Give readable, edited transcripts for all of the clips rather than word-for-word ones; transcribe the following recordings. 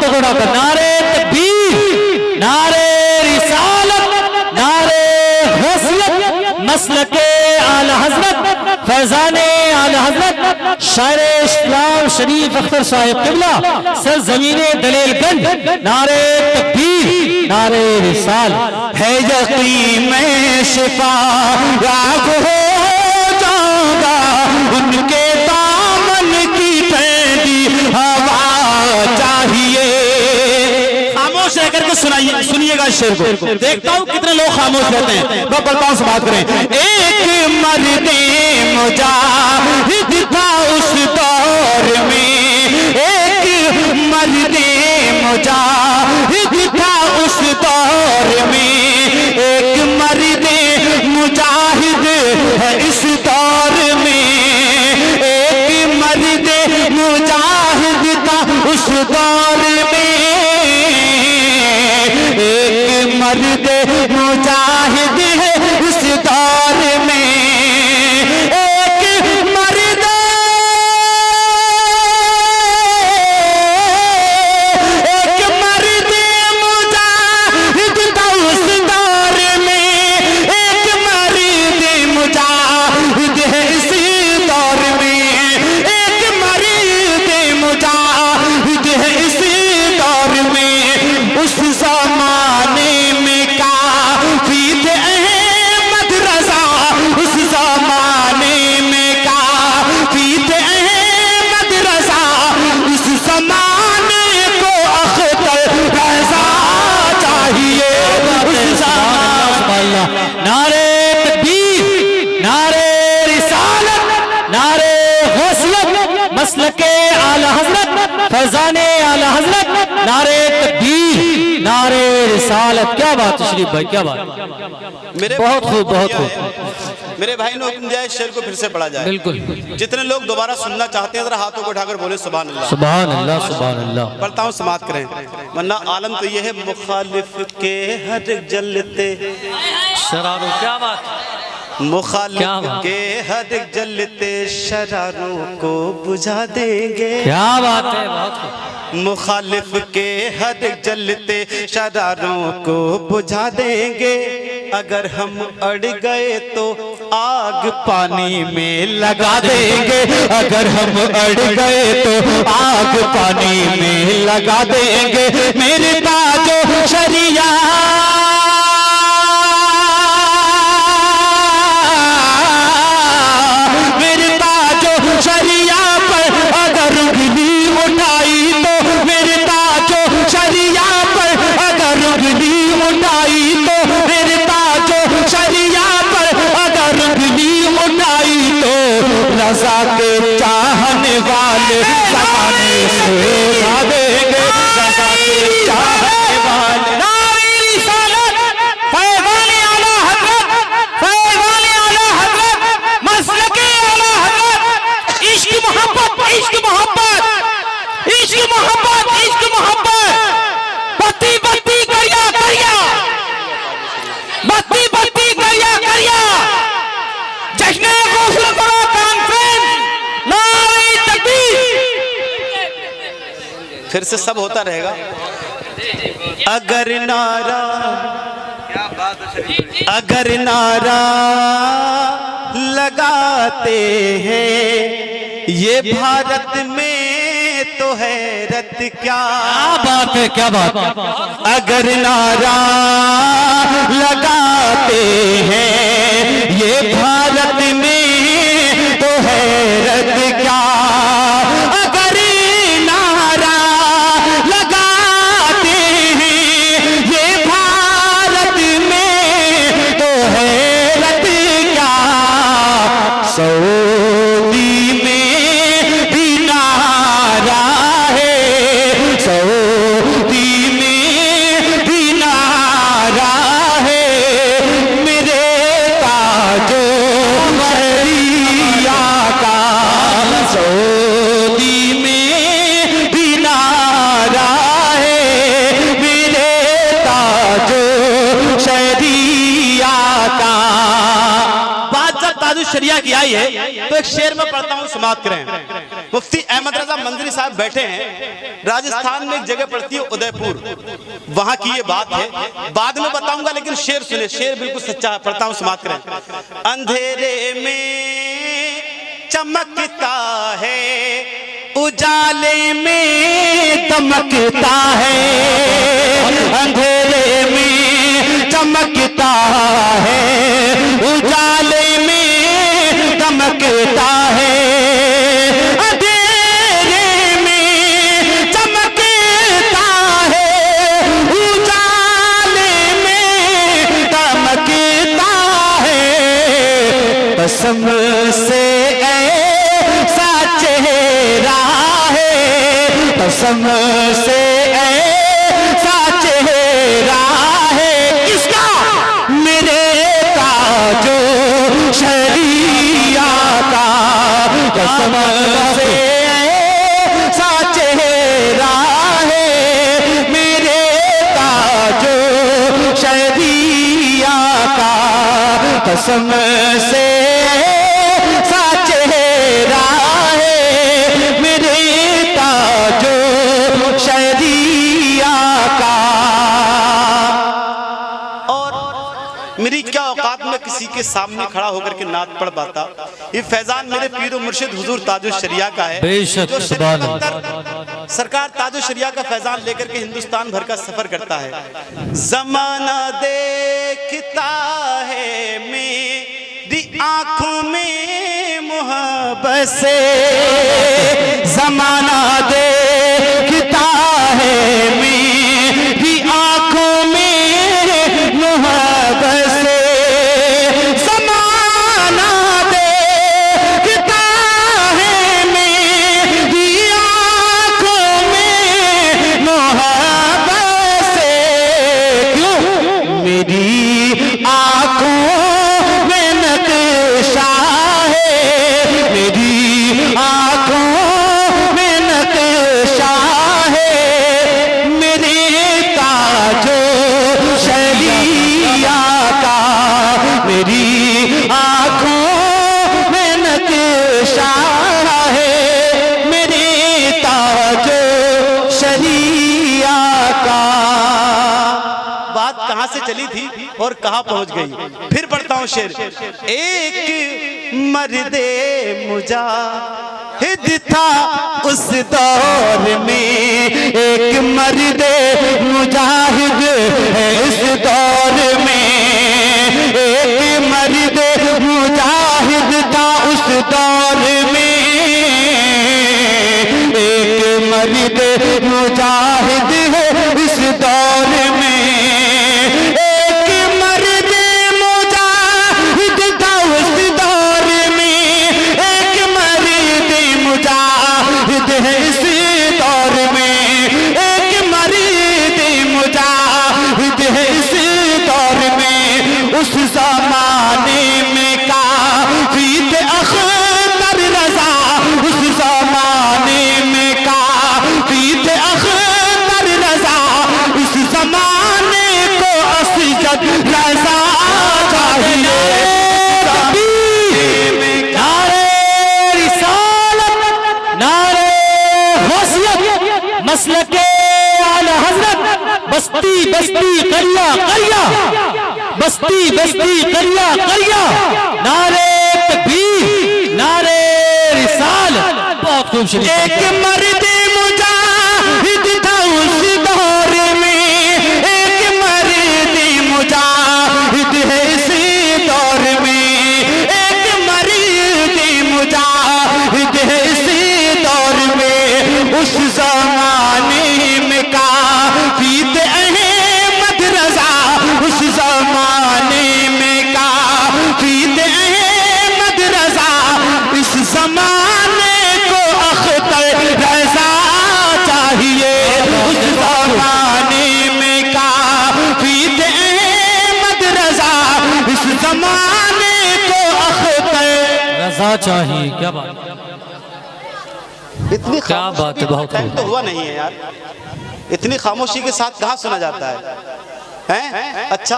हाथों को उठाकर नारे तकबीर, नारे रिसालत, नारे गौसियत, मसलके आला हजरत, फैजाने आला हजरत, शायर इस्लाम शरीफ अख्तर साहिब किबला, सरजमीने दलेलगंज, नारे तकबीर, नारे रिसाल। है यकीन में शिफा राग हो जाऊंगा उनके दामन की ठंडी हवा चाहिए। खामोश रह करके सुनाइए, सुनिएगा इस शेर को। देखता हूँ कितने लोग खामोश रहते हैं। मैं बोलता हूँ से बात करें। एक मर्दे मुजाहिद था उस दौर में, एक मर्दे मुजाहिद था उस दौर में, एक मर्दे मुजाहिद है इस दौर में, एक मर्दे मुजाहिद था उस दौर में, एक मर्दे मुजाहिद है उस दौर में, एक मर्दे, एक मर्दे मुजाहिद था उस दौर में, एक मर्दे मुजाहिद है इस दौर में, एक मर्दे मुजाहिद है इस दौर में। उस जमाने में काफी थे अहमद रजा, उस जमाने में काफी थे अहमद रजा, उस जमाने को अख्तर रजा चाहिए। उस जमाने नारे तकबीर, नारे रिसालत, नारे गौसियत, मसलके आला हजरत, फैजाने आला हजरत, नारे तकबीर, नारे रिसालत। क्या बात है शरीफ भाई, क्या बात। मेरे बहुत खूब, बहुत खूब। मेरे भाई ने हुक्म दिया है शेर को फिर से पढ़ा जाए। बिल्कुल। जितने लोग दोबारा सुनना चाहते हैं जरा हाथों को उठाकर बोले सुभान अल्लाह। सुभान अल्लाह, सुभान अल्लाह। पढ़ता हूँ, समाप्त करें, वरना आलम तो यह है मुखालिफ के हर जलते शरारो। क्या बात, मुखालिफ के हर जलते शरारों को बुझा देंगे। क्या बात है, बहुत खूब। मुखालिफ के हर जलते शरारों को बुझा देंगे, अगर हम अड़ गए तो आग पानी में लगा देंगे, अगर हम अड़ गए तो आग पानी में लगा देंगे। मेरे ताजो शरिया रज़ा के चाहने वाले ज़माने से उठा देंगे, रज़ा के चाहने वाले। नारे रिसालत, फैज़ाने आला हज़रत, फैज़ाने आला हज़रत, मसलके आला हज़रत। इश्क मोहब्बत, इश्क मोहब्बत, इश्क मोहब्बत, इश्क मोहब्बत। बत्ती बत्ती करिया करिया, बत्ती बत्ती करिया करिया। जश्न गौसल करो फिर से सब होता रहेगा। अगर नारा, अगर नारा लगाते हैं ये भारत में तो हैरत क्या बात है, क्या बात। अगर नारा लगाते हैं ये भारत में तो हैरत क्या, सऊदी में भी नारा है, सऊदी में भी नारा है, मेरे ताजो शरिया का, सऊदी में भी नारा है, मेरे ताजो शरिया का। बात जब ताजो शरिया की आई है तो एक शेर में पढ़ता हूँ, समाप्त करें। मुफ्ती अहमद रजा मंजरी साहब बैठे हैं, राजस्थान में एक जगह पड़ती है उदयपुर, वहां की ये बात है, बाद में बताऊंगा, लेकिन शेर सुने, शेर बिल्कुल सच्चा है, पढ़ता हूं, समाप्त करें। अंधेरे में चमकता है, उजाले में दमकता है, अंधेरे में चमकता है, उजाले में दमकता है, अंधेरे में चमकता है, उजाले में दमकता है, कसम से ऐसा चेहरा है, कसम से ऐसा चेहरा है, किसका? मेरे ताजो शरिया का, कसम से ऐसा चेहरा है, मेरे ताजो शरिया का, कसम से ऐसा चेहरा है, मेरे ताजो शरिया का। और मेरी क्या औकात में किसी के सामने खड़ा होकर के नात पढ़ पाता। ये फैजान मेरे पीर मुर्शिद हुजूर ताजुश शरिया का है, बेशक, जो सुभान शरीयत अंदर सरकार ताजुश शरिया का फैजान लेकर के हिंदुस्तान भर का सफर करता है। जमाना देखता है मेरी आंखों में मोहब्बत से, जमाना देखता है मेरी आंखों में मोहब्बत से, जमाना देखता है मेरी आंखों में मोहब्बत से, क्यों? मेरी आंखों में नक्शा है, मेरी आंखों में नक्शा है, मेरे ताजो शरिया का, मेरी आंखों में नक्शा है, मेरे ताजो शरिया का। बात कहां से चली थी और कहां पहुंच गई। फिर पढ़ता हूं शेर। एक मर्दे मुजाहिद था उस दौर में, एक मर्दे मुजाहिद है इस दौर में, एक मर्दे मुजाहिद था उस दौर में, एक मर्दे मुजाहिद है इस दौर में, एक मर्दे मुजाहिद था उस दौर में, एक मर्दे मुजाहिद है इस दौर में, एक मर्दे मुजाहिद है इस दौर में, उस जमाने में काफी थे अख्तर रजा, उस जमाने में काफी थे अख्तर रजा, इस जमाने को असजद रजा चाहिए। नारे रिसालत, नारे गौसियत, मसलके आला हजरत, बस्ती बस्ती करिया करिया, बस्ती बस्ती करिया करिया, नारे तकबीर, नारे रिसालत। बहुत खूब शरीफ। एक मर्दे मुजाहिद था उस दौर में, एक मर्दे मुजाहिद है इस दौर में, एक मर्दे मुजाहिद है इस दौर में, उस जमाने में काफी थे अहमद रजा, उस जमाने में काफी थे अहमद रजा, इस जमाने को अख्तर रजा चाहिए, उस जमाने में काफी थे अहमद रजा, इस जमाने को अख्तर रजा चाहिए। क्या बात, इतनी क्या बात है, बहुत टाइम खूब। तो हुआ नहीं है यार, इतनी खामोशी के साथ कहाँ सुना जाता है, हैं? अच्छा,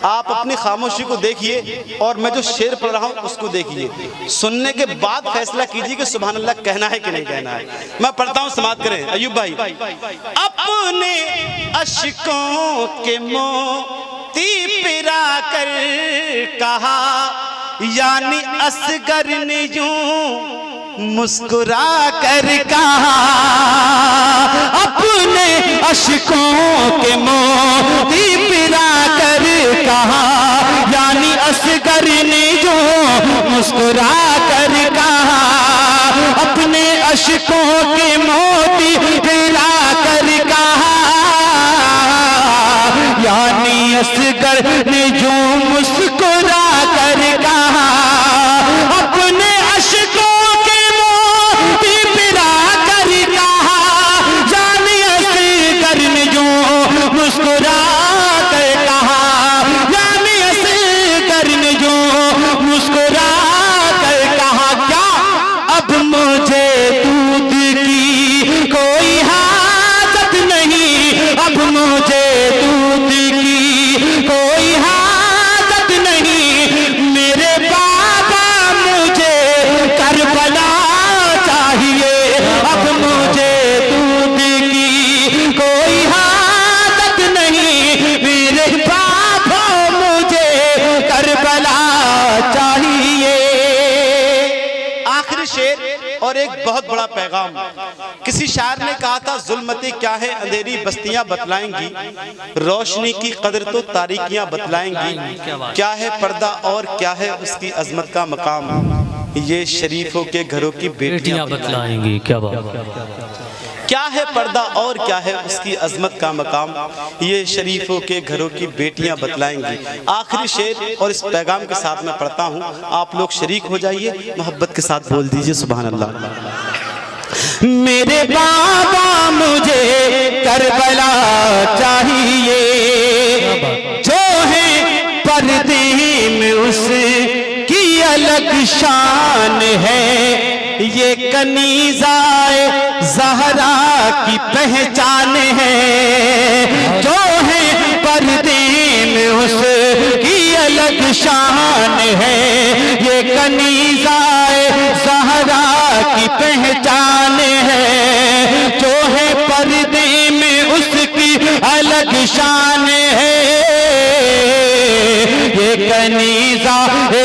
आप अपनी खामोशी को देखिए और मैं जो शेर पढ़ रहा हूँ उसको देखिए, सुनने के बाद फैसला कीजिए कि सुभान अल्लाह कहना है कि नहीं कहना है। मैं पढ़ता हूँ, समाप्त करें। अयूब भाई, अपने अश्कों के मोती पिरा कर कहा, यानी असगर ने यूं मुस्कुरा कर कहा, अपने अश्कों के मोती पिरा कर कहा, यानी असगर ने जो मुस्कुरा कर कहा, अपने अश्कों के मोती पिरा कर कहा, यानी असगर ने जो मुस्कुरा कर कहा, अपने अश्कों के मोती पिरा कर कहा, यानी असगर ने जो मुस्कुरा कर कहा, यानी असगर ने जो मुस्कुरा कर कहा, क्या अब मुझे दूध की कोई हाजत नहीं, अब मुझे दूध की कोई हाजत नहीं, मेरे बाबा मुझे करबला चाहिए, अब मुझे दूध की कोई हाजत नहीं, मेरे बाबा मुझे करबला चाहिए। आखिरी शेर और एक बहुत बड़ा पैगाम। किसी शायर ने कहा था, जुल्मतें क्या है अंधेरी बस्तियां बतलाएंगी, रोशनी की कदर तो तारीकियां बतलाएंगी, क्या है पर्दा और क्या है उसकी अजमत का मकाम, ये शरीफों के घरों की बेटियां बतलाएंगी। क्या बात, क्या है पर्दा और क्या है उसकी अजमत का मकाम, ये शरीफों के घरों की बेटियां बतलाएंगी। आखिरी शेर और इस पैगाम के साथ मैं पढ़ता हूँ, आप लोग शरीक हो जाइए, मोहब्बत के साथ बोल दीजिए सुभान अल्लाह। मेरे बाबा मुझे करबला चाहिए, जो है पर्दे में उसकी अलग शान है, ये कनीज़ाए ज़हरा की पहचान है, जो है पर्दे में उसकी अलग शान है, ये कनीज़ाए ज़हरा की पहचान है, जो है पर्दे में उसकी अलग शान है, ये कनीज़ा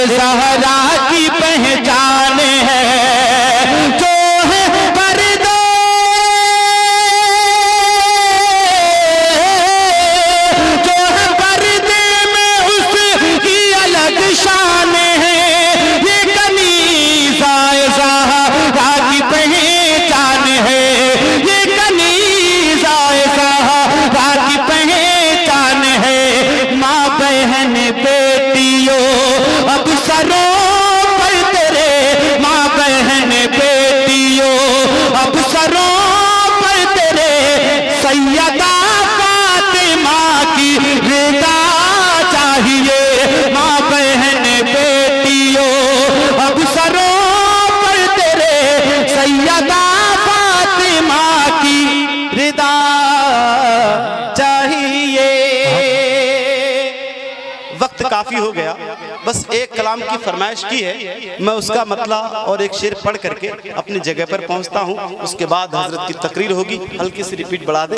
ज़हरा की पहचान है, जो है पर्दे, जो है पर्दे में उसकी अलग शान है, ये कनीज़ा ज़हरा की पहचान है, ये कनीज़ा ज़हरा की पहचान है। माँ बहन बेटियों अब सरों पर तेरे, माँ बहन बेटियों अब सरों पर तेरे, सैयदा फातिमा की रिदा चाहिए, माँ बहन बेटियों अब सरों पर तेरे, सैयदा फातिमा की रिदा चाहिए। वक्त काफी हो गया, बस एक कलाम की फरमाइश की है, मैं उसका मतला और एक शेर पढ़ करके अपनी जगह पर पहुंचता हूं, उसके बाद हजरत की तकरीर होगी। हल्की सी रिपीट बढ़ा दे।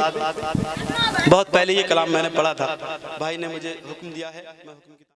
बहुत पहले ये कलाम मैंने पढ़ा था, भाई ने मुझे हुक्म दिया है, मैं हुक्म